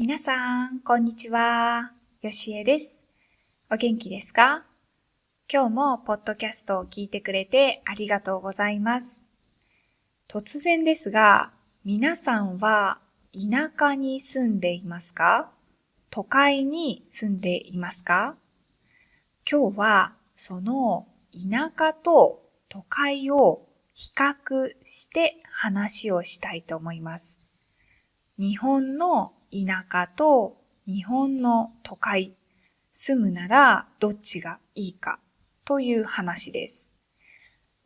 皆さん、こんにちは。よしえです。お元気ですか？今日もポッドキャストを聞いてくれてありがとうございます。突然ですが、皆さんは田舎に住んでいますか？都会に住んでいますか？今日はその田舎と都会を比較して話をしたいと思います。日本の田舎と日本の都会、住むならどっちがいいかという話です。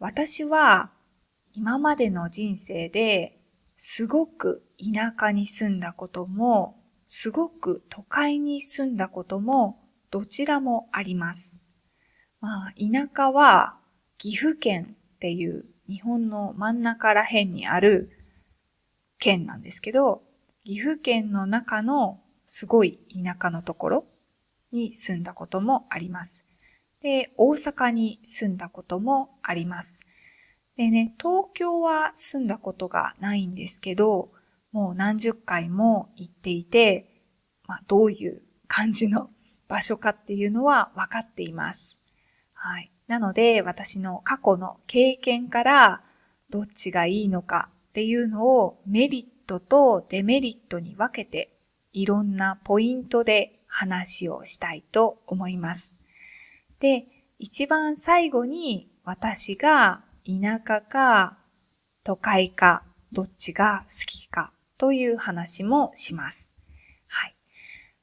私は今までの人生ですごく田舎に住んだことも、すごく都会に住んだこともどちらもあります。田舎は岐阜県っていう日本の真ん中ら辺にある県なんですけど、岐阜県の中のすごい田舎のところに住んだこともあります。で、大阪に住んだこともあります。でね、東京は住んだことがないんですけど、もう何十回も行っていて、どういう感じの場所かっていうのは分かっています。はい。なので、私の過去の経験からどっちがいいのかっていうのをメリットとデメリットに分けていろんなポイントで話をしたいと思います。で、一番最後に私が田舎か都会かどっちが好きかという話もします。はい。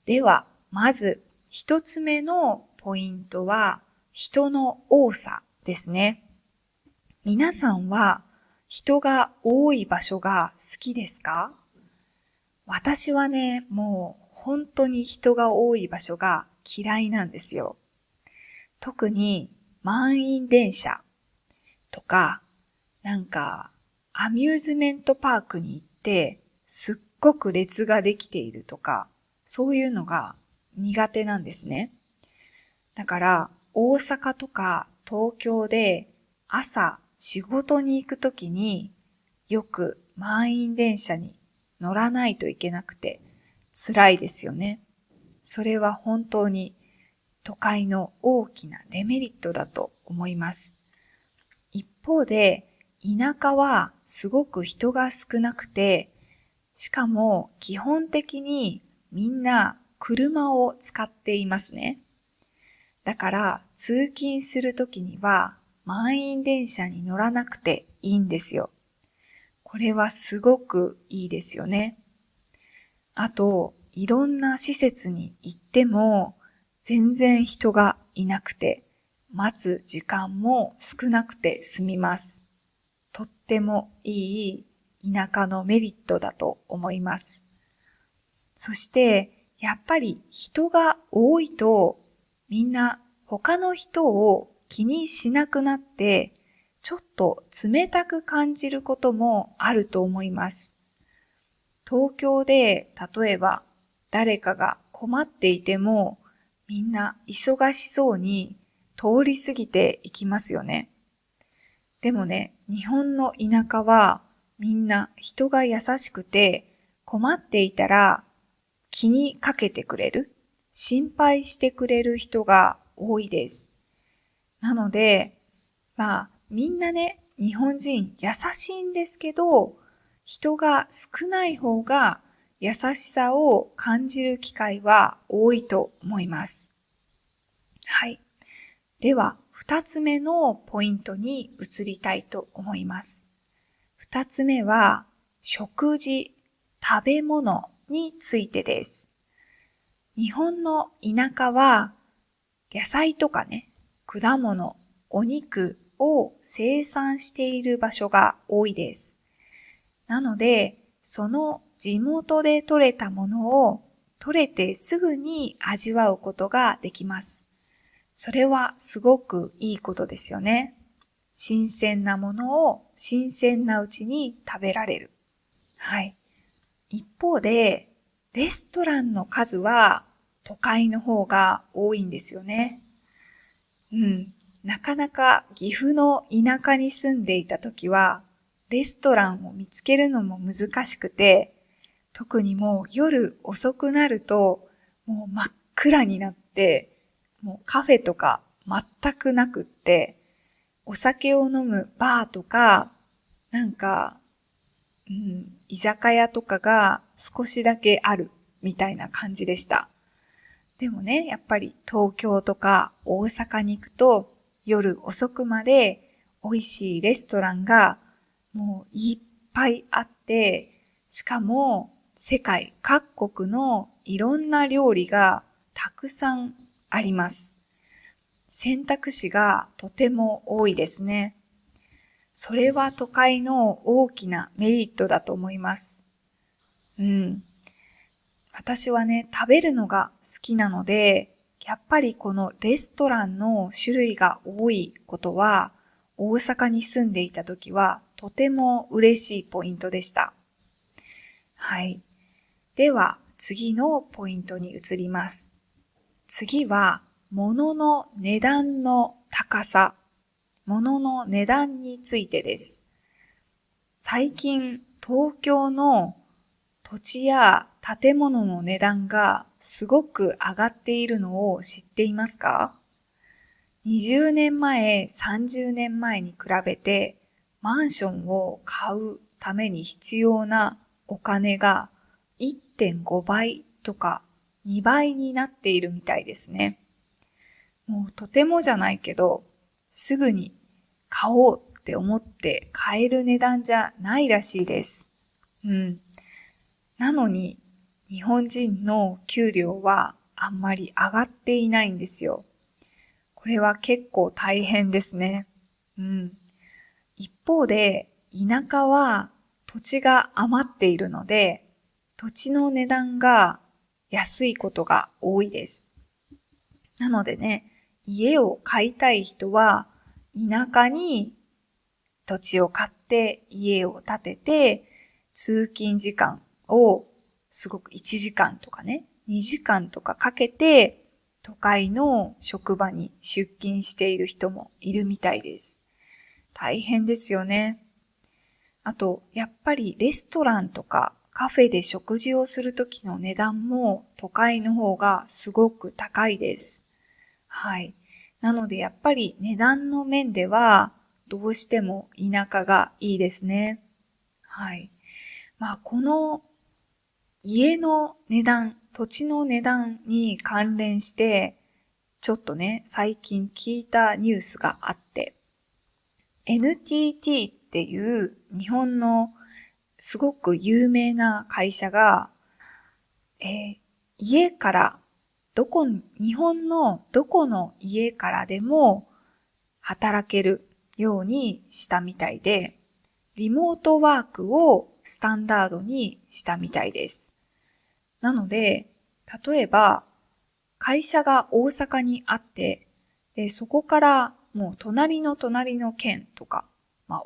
では、まず一つ目のポイントは人の多さですね。皆さんは人が多い場所が好きですか？私はね、もう本当に人が多い場所が嫌いなんですよ。特に満員電車とか、アミューズメントパークに行ってすっごく列ができているとか、そういうのが苦手なんですね。だから大阪とか東京で朝仕事に行くときによく満員電車に乗らないといけなくて辛いですよね。それは本当に都会の大きなデメリットだと思います。一方で田舎はすごく人が少なくて、しかも基本的にみんな車を使っていますね。だから通勤するときには満員電車に乗らなくていいんですよ。これはすごくいいですよね。あと、いろんな施設に行っても全然人がいなくて、待つ時間も少なくて済みます。とってもいい田舎のメリットだと思います。そして、やっぱり人が多いとみんな他の人を気にしなくなって、ちょっと冷たく感じることもあると思います。東京で例えば誰かが困っていてもみんな忙しそうに通り過ぎていきますよね。でもね、日本の田舎はみんな人が優しくて困っていたら気にかけてくれる、心配してくれる人が多いです。なので、みんなね、日本人優しいんですけど、人が少ない方が優しさを感じる機会は多いと思います。はい。では、二つ目のポイントに移りたいと思います。二つ目は、食事、食べ物についてです。日本の田舎は、野菜とかね、果物、お肉を生産している場所が多いです。なので、その地元で採れたものを採れてすぐに味わうことができます。それはすごくいいことですよね。新鮮なものを新鮮なうちに食べられる。はい。一方で、レストランの数は都会の方が多いんですよね。なかなか岐阜の田舎に住んでいた時は、レストランを見つけるのも難しくて、特にもう夜遅くなるともう真っ暗になって、もうカフェとか全くなくって、お酒を飲むバーとか、居酒屋とかが少しだけあるみたいな感じでした。でもね、やっぱり東京とか大阪に行くと夜遅くまで美味しいレストランがもういっぱいあって、しかも世界各国のいろんな料理がたくさんあります。選択肢がとても多いですね。それは都会の大きなメリットだと思います。私はね、食べるのが好きなので、やっぱりこのレストランの種類が多いことは、大阪に住んでいた時はとても嬉しいポイントでした。はい。では、次のポイントに移ります。次は、物の値段の高さ。物の値段についてです。最近、東京の土地や建物の値段がすごく上がっているのを知っていますか？20年前、30年前に比べてマンションを買うために必要なお金が 1.5 倍とか2倍になっているみたいですね。もうとてもじゃないけど、すぐに買おうって思って買える値段じゃないらしいです。なのに日本人の給料はあんまり上がっていないんですよ。これは結構大変ですね。一方で田舎は土地が余っているので、土地の値段が安いことが多いです。なのでね、家を買いたい人は田舎に土地を買って家を建てて、通勤時間をすごく1時間とかね、2時間とかかけて都会の職場に出勤している人もいるみたいです。大変ですよね。あと、やっぱりレストランとかカフェで食事をするときの値段も都会の方がすごく高いです。はい。なのでやっぱり値段の面ではどうしても田舎がいいですね。はい。この家の値段、土地の値段に関連して、ちょっとね、最近聞いたニュースがあって、NTT っていう日本のすごく有名な会社が、家から日本のどこの家からでも働けるようにしたみたいで、リモートワークをスタンダードにしたみたいです。なので、例えば、会社が大阪にあって、で、そこからもう隣の隣の県とか、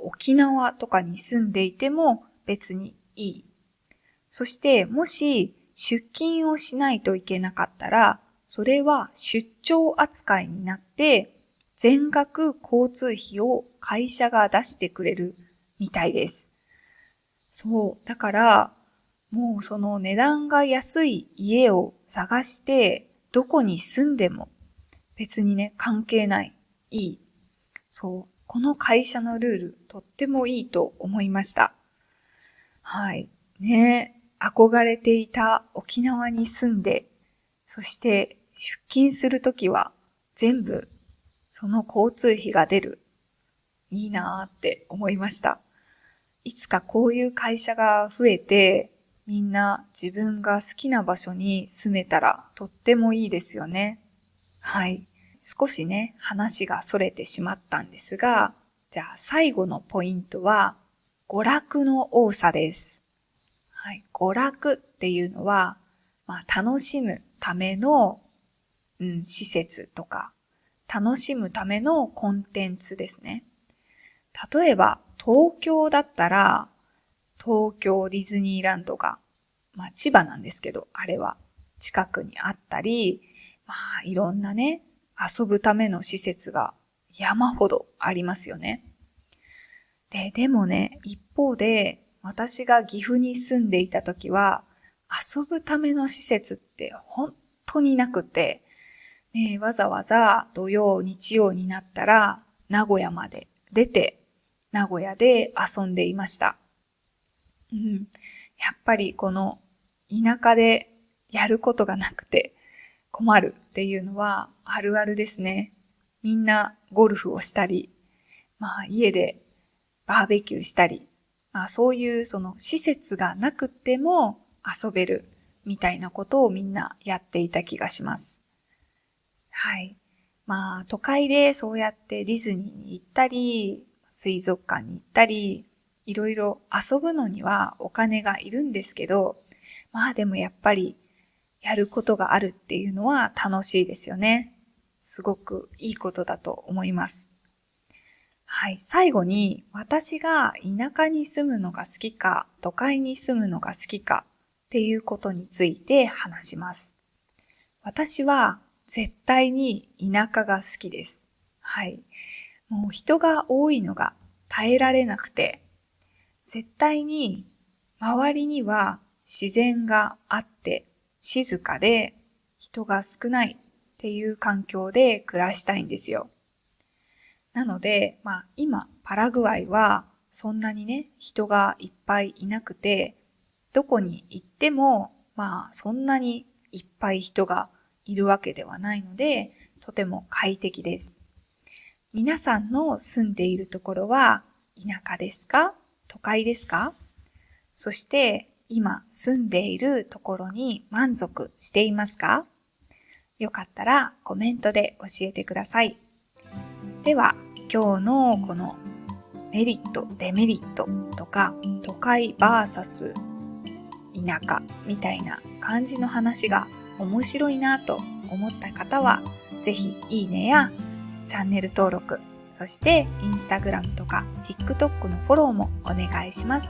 沖縄とかに住んでいても別にいい。そして、もし出勤をしないといけなかったら、それは出張扱いになって、全額交通費を会社が出してくれるみたいです。そう。だから、もうその値段が安い家を探して、どこに住んでも別にね、関係ない。いい。そう。この会社のルール、とってもいいと思いました。はい。ね、憧れていた沖縄に住んで、そして出勤するときは全部その交通費が出る。いいなーって思いました。いつかこういう会社が増えて、みんな自分が好きな場所に住めたらとってもいいですよね。はい。少しね、話が逸れてしまったんですが、じゃあ最後のポイントは、娯楽の多さです。はい。娯楽っていうのは、楽しむための、施設とか、楽しむためのコンテンツですね。例えば、東京だったら、東京ディズニーランドが、千葉なんですけど、あれは近くにあったり、いろんなね、遊ぶための施設が山ほどありますよね。でもね、一方で、私が岐阜に住んでいた時は、遊ぶための施設って本当になくて、ね、わざわざ土曜、日曜になったら名古屋まで出て、名古屋で遊んでいました。やっぱりこの田舎でやることがなくて困るっていうのはあるあるですね。みんなゴルフをしたり、家でバーベキューしたり、そういうその施設がなくても遊べるみたいなことをみんなやっていた気がします。はい。都会でそうやってディズニーに行ったり、水族館に行ったり、いろいろ遊ぶのにはお金がいるんですけど、でもやっぱりやることがあるっていうのは楽しいですよね。すごくいいことだと思います。はい。最後に私が田舎に住むのが好きか、都会に住むのが好きかっていうことについて話します。私は絶対に田舎が好きです。はい。もう人が多いのが耐えられなくて、絶対に周りには自然があって静かで人が少ないっていう環境で暮らしたいんですよ。なので、今パラグアイはそんなにね、人がいっぱいいなくて、どこに行ってもそんなにいっぱい人がいるわけではないので、とても快適です。皆さんの住んでいるところは田舎ですか？都会ですか？そして今住んでいるところに満足していますか？よかったらコメントで教えてください。では今日のこのメリット、デメリットとか都会 vs 田舎みたいな感じの話が面白いなと思った方はぜひいいねやチャンネル登録、そしてインスタグラムとか TikTok のフォローもお願いします。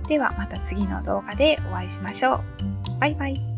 ではまた次の動画でお会いしましょう。バイバイ。